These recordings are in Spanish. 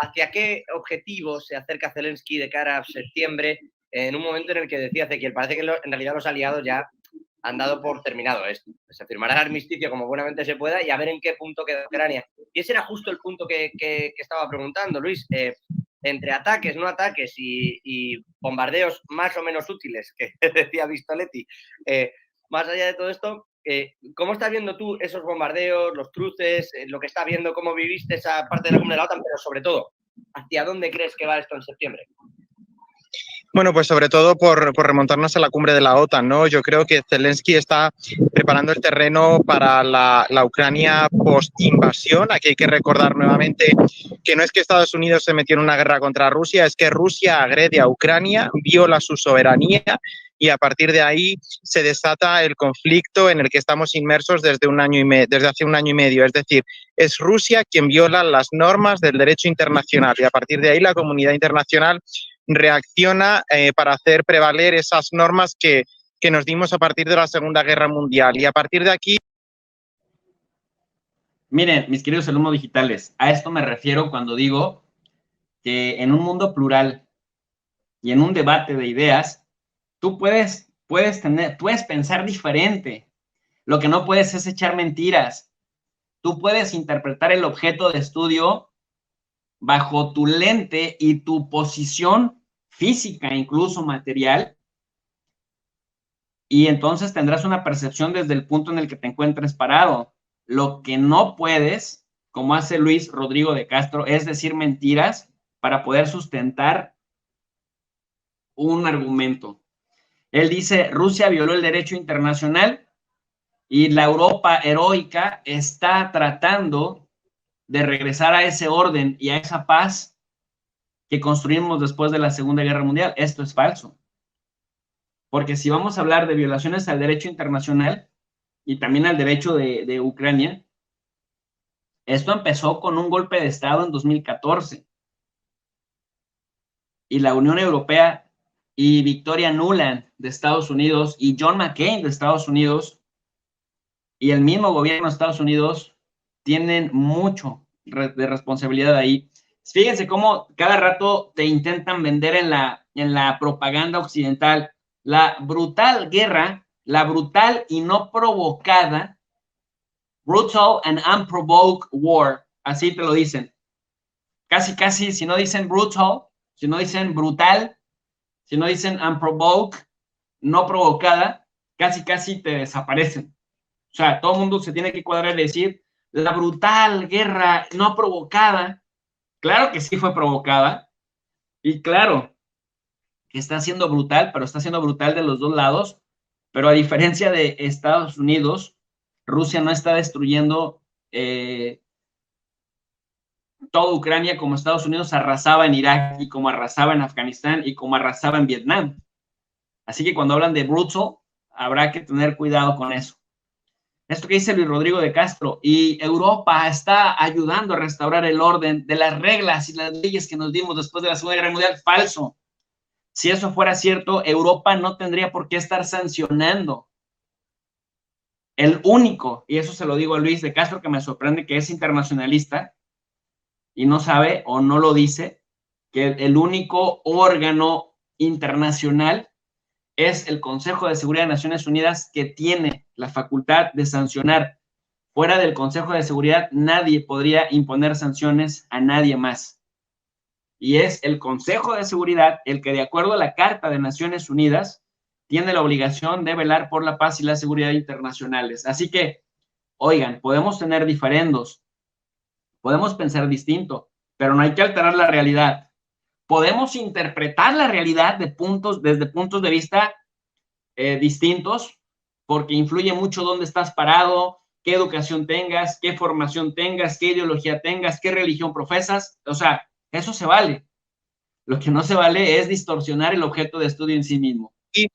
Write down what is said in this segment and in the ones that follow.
¿hacia qué objetivos se acerca Zelensky de cara a septiembre, en un momento en el que decía Ezequiel, parece que en realidad los aliados ya han dado por terminado esto? Se firmará el armisticio como buenamente se pueda y a ver en qué punto queda Ucrania. Y ese era justo el punto que estaba preguntando, Luis. Entre ataques, no ataques y bombardeos más o menos útiles, que decía Vistoletti, más allá de todo esto, ¿cómo estás viendo tú esos bombardeos, los cruces, lo que estás viendo, cómo viviste esa parte de la cumbre de la OTAN, pero sobre todo, ¿hacia dónde crees que va esto en septiembre? Bueno, pues sobre todo por remontarnos a la cumbre de la OTAN, ¿no? Yo creo que Zelensky está preparando el terreno para la Ucrania post-invasión. Aquí hay que recordar nuevamente que no es que Estados Unidos se metió en una guerra contra Rusia, es que Rusia agrede a Ucrania, viola su soberanía y a partir de ahí se desata el conflicto en el que estamos inmersos desde hace un año y medio. Es decir, es Rusia quien viola las normas del derecho internacional y a partir de ahí la comunidad internacional reacciona para hacer prevaler esas normas que nos dimos a partir de la Segunda Guerra Mundial. Y a partir de aquí... Miren, mis queridos alumnos digitales, a esto me refiero cuando digo que en un mundo plural y en un debate de ideas, tú puedes pensar diferente. Lo que no puedes es echar mentiras. Tú puedes interpretar el objeto de estudio bajo tu lente y tu posición física, incluso material, y entonces tendrás una percepción desde el punto en el que te encuentres parado. Lo que no puedes, como hace Luis Rodrigo de Castro, es decir mentiras para poder sustentar un argumento. Él dice, Rusia violó el derecho internacional y la Europa heroica está tratando de regresar a ese orden y a esa paz que construimos después de la Segunda Guerra Mundial. Esto es falso. Porque si vamos a hablar de violaciones al derecho internacional y también al derecho de Ucrania, esto empezó con un golpe de Estado en 2014. Y la Unión Europea y Victoria Nuland de Estados Unidos y John McCain de Estados Unidos y el mismo gobierno de Estados Unidos tienen mucho de responsabilidad ahí. Fíjense cómo cada rato te intentan vender en la propaganda occidental la brutal guerra, la brutal y no provocada, brutal and unprovoked war, así te lo dicen. Casi, si no dicen brutal, si no dicen brutal, si no dicen unprovoked, no provocada, casi te desaparecen. O sea, todo el mundo se tiene que cuadrar y decir la brutal guerra no provocada. Claro que sí fue provocada y claro que está siendo brutal, pero está siendo brutal de los dos lados. Pero a diferencia de Estados Unidos, Rusia no está destruyendo toda Ucrania como Estados Unidos arrasaba en Irak y como arrasaba en Afganistán y como arrasaba en Vietnam. Así que cuando hablan de brutal, habrá que tener cuidado con eso. Esto que dice Luis Rodrigo de Castro, y Europa está ayudando a restaurar el orden de las reglas y las leyes que nos dimos después de la Segunda Guerra Mundial. Falso. Si eso fuera cierto, Europa no tendría por qué estar sancionando. El único, y eso se lo digo a Luis de Castro, que me sorprende que es internacionalista y no sabe o no lo dice, que el único órgano internacional es el Consejo de Seguridad de Naciones Unidas, que tiene la facultad de sancionar. Fuera del Consejo de Seguridad, nadie podría imponer sanciones a nadie más. Y es el Consejo de Seguridad el que, de acuerdo a la Carta de Naciones Unidas, tiene la obligación de velar por la paz y la seguridad internacionales. Así que, oigan, podemos tener diferendos, podemos pensar distinto, pero no hay que alterar la realidad. Podemos interpretar la realidad desde puntos de vista distintos, porque influye mucho dónde estás parado, qué educación tengas, qué formación tengas, qué ideología tengas, qué religión profesas. O sea, eso se vale. Lo que no se vale es distorsionar el objeto de estudio en sí mismo. Y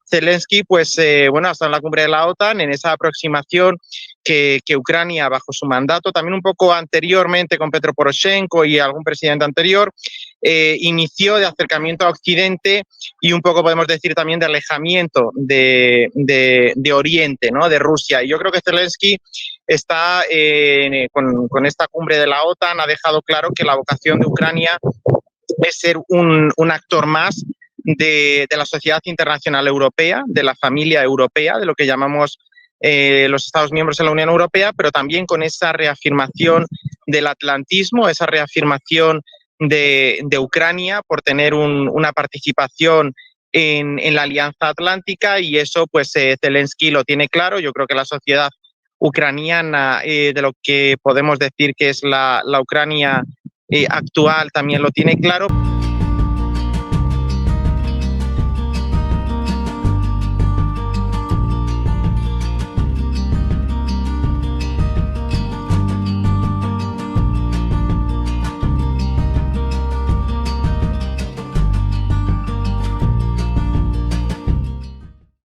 Zelensky, pues, bueno, hasta en la cumbre de la OTAN, en esa aproximación que Ucrania, bajo su mandato, también un poco anteriormente con Petro Poroshenko y algún presidente anterior, inició de acercamiento a Occidente y un poco podemos decir también de alejamiento de Oriente, ¿no? De Rusia. Y yo creo que Zelensky está con esta cumbre de la OTAN, ha dejado claro que la vocación de Ucrania es ser un actor más de la sociedad internacional europea, de la familia europea, de lo que llamamos los Estados miembros de la Unión Europea, pero también con esa reafirmación del atlantismo, esa reafirmación de Ucrania por tener una participación en la Alianza Atlántica, y eso pues Zelensky lo tiene claro. Yo creo que la sociedad ucraniana, de lo que podemos decir que es la Ucrania actual, también lo tiene claro.